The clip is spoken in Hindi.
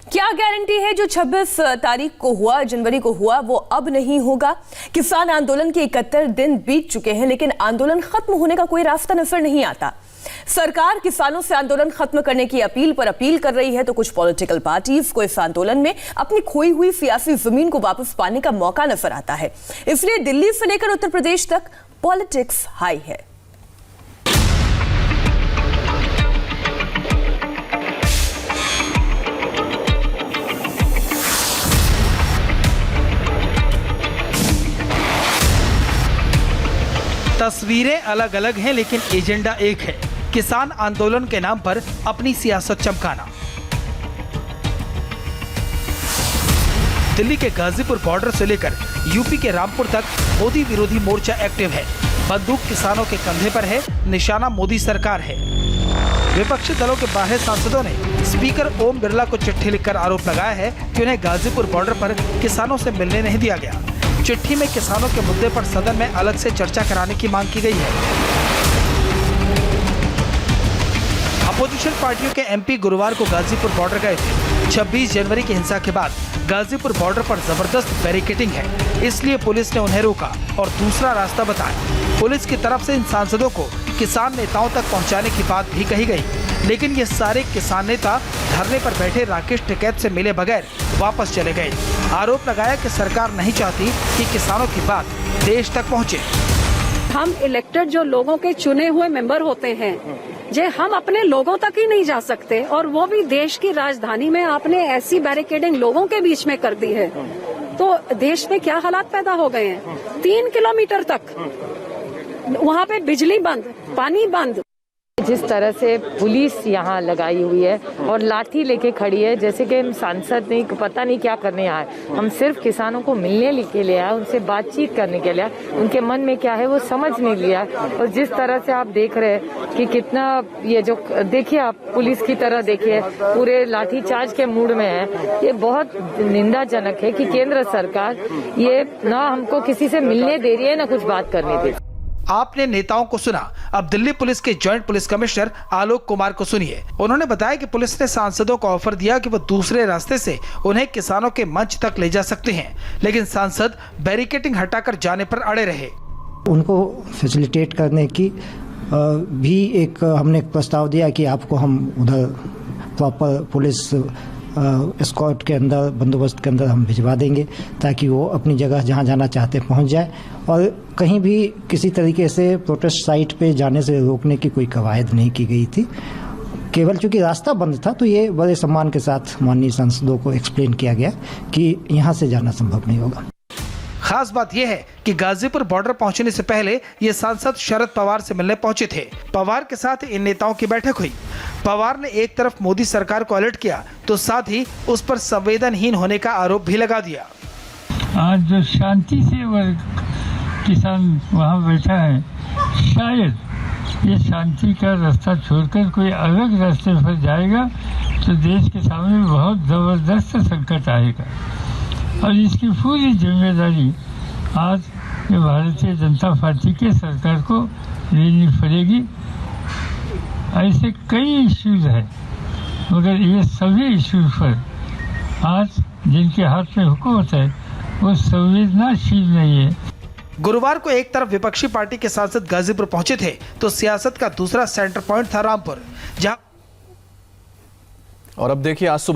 क्या गारंटी है जो 26 तारीख को हुआ, जनवरी को हुआ, वो अब नहीं होगा? किसान आंदोलन के 71 दिन बीत चुके हैं, लेकिन आंदोलन खत्म होने का कोई रास्ता नजर नहीं आता। सरकार किसानों से आंदोलन खत्म करने की अपील पर अपील कर रही है, तो कुछ पॉलिटिकल पार्टीज को इस आंदोलन में अपनी खोई हुई सियासी जमीन को वापस पाने का मौका नजर आता है। इसलिए दिल्ली से लेकर उत्तर प्रदेश तक पॉलिटिक्स हाई है। तस्वीरें अलग अलग हैं, लेकिन एजेंडा एक है, किसान आंदोलन के नाम पर अपनी सियासत चमकाना। दिल्ली के गाजीपुर बॉर्डर से लेकर यूपी के रामपुर तक मोदी विरोधी मोर्चा एक्टिव है। बंदूक किसानों के कंधे पर है, निशाना मोदी सरकार है। विपक्षी दलों के बाहर सांसदों ने स्पीकर ओम बिरला को चिट्ठी लिखकर आरोप लगाया है कि उन्हें गाजीपुर बॉर्डर पर किसानों से मिलने नहीं दिया गया। चिट्ठी में किसानों के मुद्दे पर सदन में अलग से चर्चा कराने की मांग की गई है। अपोजिशन पार्टियों के एमपी गुरुवार को गाजीपुर बॉर्डर गए थे। 26 जनवरी की हिंसा के बाद गाजीपुर बॉर्डर पर जबरदस्त बैरिकेडिंग है, इसलिए पुलिस ने उन्हें रोका और दूसरा रास्ता बताया। पुलिस की तरफ से इन सांसदों को किसान नेताओं तक पहुंचाने की बात भी कही गई, लेकिन ये सारे किसान नेता धरने पर बैठे राकेश टिकैत से मिले बगैर वापस चले गए। आरोप लगाया कि सरकार नहीं चाहती कि किसानों की बात देश तक पहुंचे। हम इलेक्टेड जो लोगों के चुने हुए मेंबर होते हैं, जे हम अपने लोगों तक ही नहीं जा सकते, और वो भी देश की राजधानी में आपने ऐसी बैरिकेडिंग लोगों के बीच में कर दी है, तो देश में क्या हालात पैदा हो गए हैं। 3 किलोमीटर तक वहाँ पे बिजली बंद, पानी बंद। जिस तरह से पुलिस यहाँ लगाई हुई है और लाठी लेके खड़ी है, जैसे कि हम सांसद नहीं, पता नहीं क्या करने आए। हम सिर्फ किसानों को मिलने के लिए आए, उनसे बातचीत करने के लिए आए। उनके मन में क्या है वो समझ नहीं लिया। और जिस तरह से आप देख रहे हैं कि कितना ये जो देखिए, आप पुलिस की तरह देखिए, पूरे लाठी चार्ज के मूड में है। ये बहुत निंदाजनक है कि केंद्र सरकार ये ना हमको किसी से मिलने दे रही है, ना कुछ बात करने दे रही है। आपने नेताओं को सुना, अब दिल्ली पुलिस के joint police commissioner Alok Kumar को सुनिए। उन्होंने बताया कि पुलिस ने सांसदों को ऑफर दिया कि वो दूसरे रास्ते से उन्हें किसानों के मंच तक ले जा सकते हैं, लेकिन सांसद बैरिकेडिंग हटाकर जाने पर अड़े रहे। उनको फैसिलिटेट करने की भी एक हमने प्रस्ताव दिया कि आपको हम उधर प्रॉपर पुलिस एस्कॉर्ट के अंदर, बंदोबस्त के अंदर हम भिजवा देंगे, ताकि वो अपनी जगह जहाँ जाना चाहते पहुँच जाए। और कहीं भी किसी तरीके से प्रोटेस्ट साइट पे जाने से रोकने की कोई कवायद नहीं की गई थी। केवल चूंकि रास्ता बंद था, तो ये बड़े सम्मान के साथ माननीय सांसदों को एक्सप्लेन किया गया कि यहाँ से जाना संभव नहीं होगा। खास बात यह है कि गाजीपुर बॉर्डर पहुंचने से पहले ये सांसद शरद पवार से मिलने पहुंचे थे। पवार के साथ इन नेताओं की बैठक हुई। पवार ने एक तरफ मोदी सरकार को अलर्ट किया, तो साथ ही उस पर संवेदनहीन होने का आरोप भी लगा दिया। आज जो शांति से किसान वहाँ बैठा है, शायद ये शांति का रास्ता छोड़कर कोई अलग रास्ते पर जाएगा तो देश के सामने बहुत जबरदस्त संकट आएगा, और इसकी पूरी जिम्मेदारी आज ये भारतीय जनता पार्टी के सरकार को लेनी पड़ेगी। ऐसे कई इश्यूज हैं, मगर ये सभी इश्यूज पर आज जिनके हाथ में हुकूमत है वो संवेदनशील नहीं है। गुरुवार को एक तरफ विपक्षी पार्टी के सांसद गाजीपुर पहुंचे थे, तो सियासत का दूसरा सेंटर पॉइंट था रामपुर, जहां और अब देखिए आज सुबह